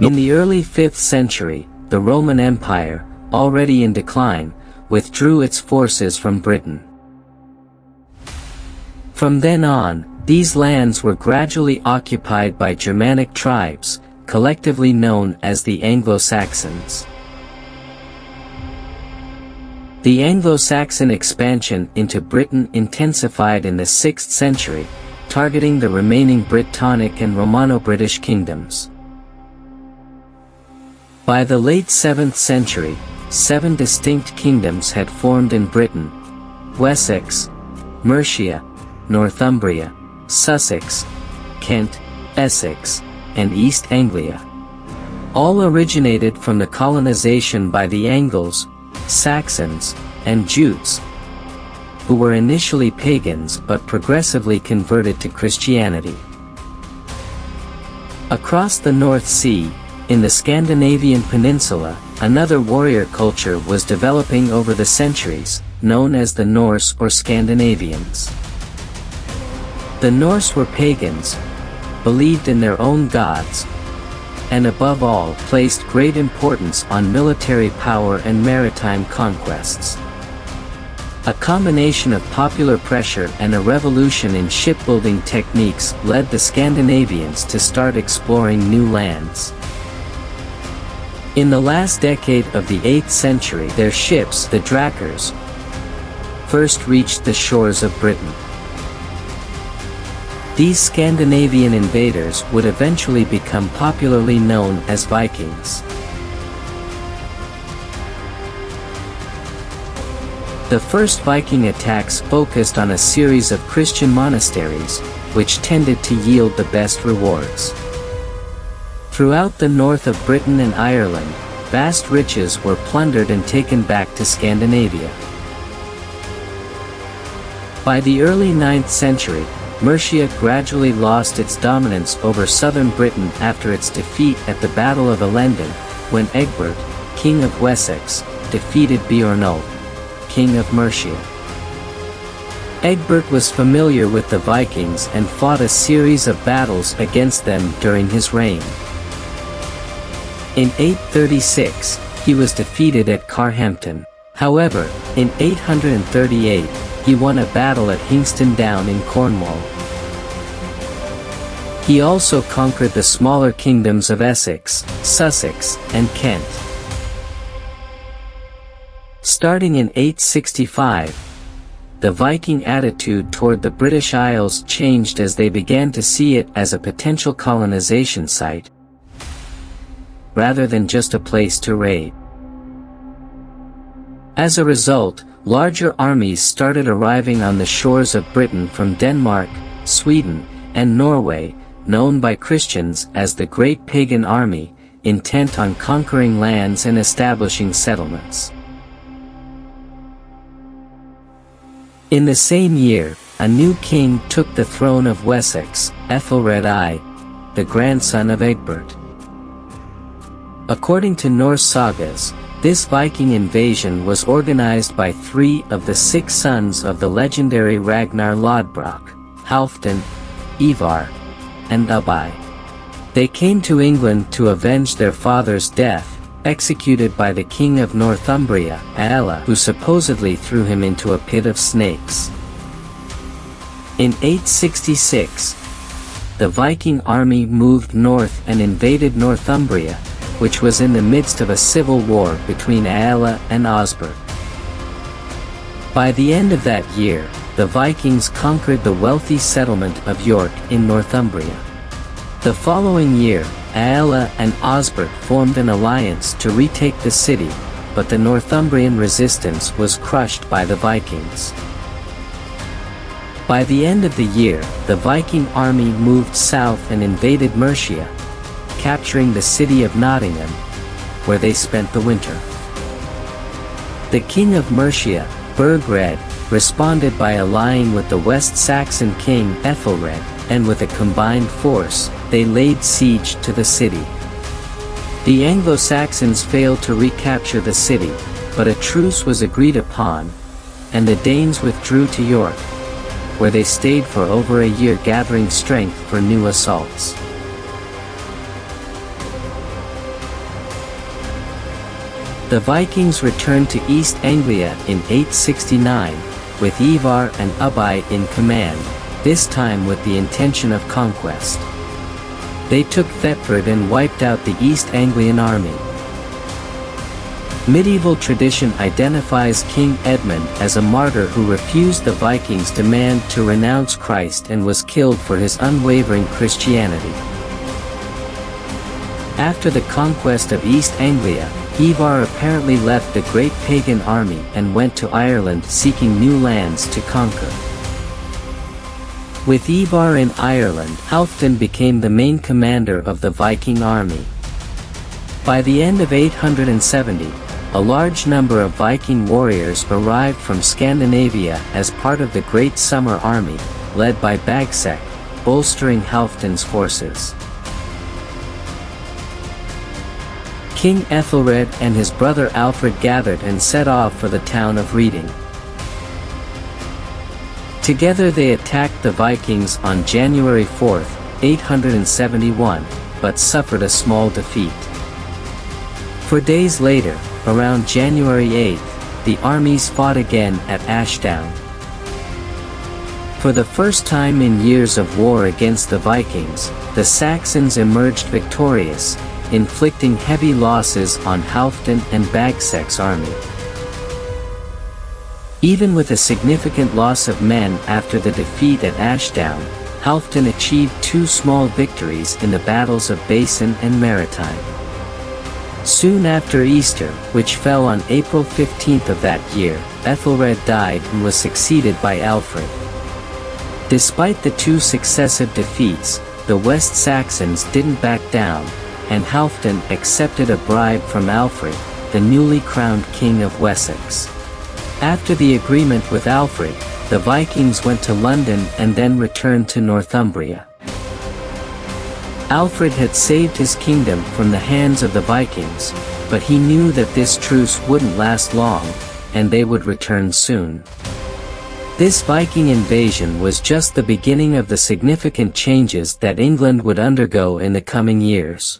In the early 5th century, the Roman Empire, already in decline, withdrew its forces from Britain. From then on, these lands were gradually occupied by Germanic tribes, collectively known as the Anglo-Saxons. The Anglo-Saxon expansion into Britain intensified in the 6th century, targeting the remaining Brittonic and Romano-British kingdoms. By the late 7th century, 7 distinct kingdoms had formed in Britain: Wessex, Mercia, Northumbria, Sussex, Kent, Essex, and East Anglia. All originated from the colonization by the Angles, Saxons, and Jutes, who were initially pagans but progressively converted to Christianity. Across the North Sea, in the Scandinavian peninsula, another warrior culture was developing over the centuries, known as the Norse or Scandinavians. The Norse were pagans, believed in their own gods, and above all placed great importance on military power and maritime conquests. A combination of popular pressure and a revolution in shipbuilding techniques led the Scandinavians to start exploring new lands. In the last decade of the 8th century, their ships, the Drakars, first reached the shores of Britain. These Scandinavian invaders would eventually become popularly known as Vikings. The first Viking attacks focused on a series of Christian monasteries, which tended to yield the best rewards. Throughout the north of Britain and Ireland, vast riches were plundered and taken back to Scandinavia. By the early 9th century, Mercia gradually lost its dominance over southern Britain after its defeat at the Battle of Ellendun, when Egbert, King of Wessex, defeated Beornulf, King of Mercia. Egbert was familiar with the Vikings and fought a series of battles against them during his reign. In 836, he was defeated at Carhampton. However, in 838, he won a battle at Hingston Down in Cornwall. He also conquered the smaller kingdoms of Essex, Sussex, and Kent. Starting in 865, the Viking attitude toward the British Isles changed as they began to see it as a potential colonization site, rather than just a place to raid. As a result, larger armies started arriving on the shores of Britain from Denmark, Sweden, and Norway, known by Christians as the Great Pagan Army, intent on conquering lands and establishing settlements. In the same year, a new king took the throne of Wessex, Ethelred I, the grandson of Egbert. According to Norse sagas, this Viking invasion was organized by 3 of the 6 sons of the legendary Ragnar Lodbrok, Halfdan, Ivar, and Ubbi. They came to England to avenge their father's death, executed by the king of Northumbria, Aella, who supposedly threw him into a pit of snakes. In 866, the Viking army moved north and invaded Northumbria, which was in the midst of a civil war between Aella and Osberg. By the end of that year, the Vikings conquered the wealthy settlement of York in Northumbria. The following year, Aella and Osberg formed an alliance to retake the city, but the Northumbrian resistance was crushed by the Vikings. By the end of the year, the Viking army moved south and invaded Mercia, capturing the city of Nottingham, where they spent the winter. The king of Mercia, Burgred, responded by allying with the West Saxon king Ethelred, and with a combined force, they laid siege to the city. The Anglo-Saxons failed to recapture the city, but a truce was agreed upon, and the Danes withdrew to York, where they stayed for over a year gathering strength for new assaults. The Vikings returned to East Anglia in 869, with Ivar and Ubbi in command, this time with the intention of conquest. They took Thetford and wiped out the East Anglian army. Medieval tradition identifies King Edmund as a martyr who refused the Vikings' demand to renounce Christ and was killed for his unwavering Christianity. After the conquest of East Anglia, Ivar apparently left the great pagan army and went to Ireland seeking new lands to conquer. With Ivar in Ireland, Halfdan became the main commander of the Viking army. By the end of 870, a large number of Viking warriors arrived from Scandinavia as part of the Great Summer Army, led by Bagsec, bolstering Halfdan's forces. King Ethelred and his brother Alfred gathered and set off for the town of Reading. Together they attacked the Vikings on January 4, 871, but suffered a small defeat. 4 days later, around January 8, the armies fought again at Ashdown. For the first time in years of war against the Vikings, the Saxons emerged victorious, inflicting heavy losses on Halfdan and Bagsec's army. Even with a significant loss of men after the defeat at Ashdown, Halfdan achieved 2 small victories in the battles of Basin and Maritime. Soon after Easter, which fell on April 15 of that year, Ethelred died and was succeeded by Alfred. Despite the 2 successive defeats, the West Saxons didn't back down, and Halfdan accepted a bribe from Alfred, the newly crowned King of Wessex. After the agreement with Alfred, the Vikings went to London and then returned to Northumbria. Alfred had saved his kingdom from the hands of the Vikings, but he knew that this truce wouldn't last long, and they would return soon. This Viking invasion was just the beginning of the significant changes that England would undergo in the coming years.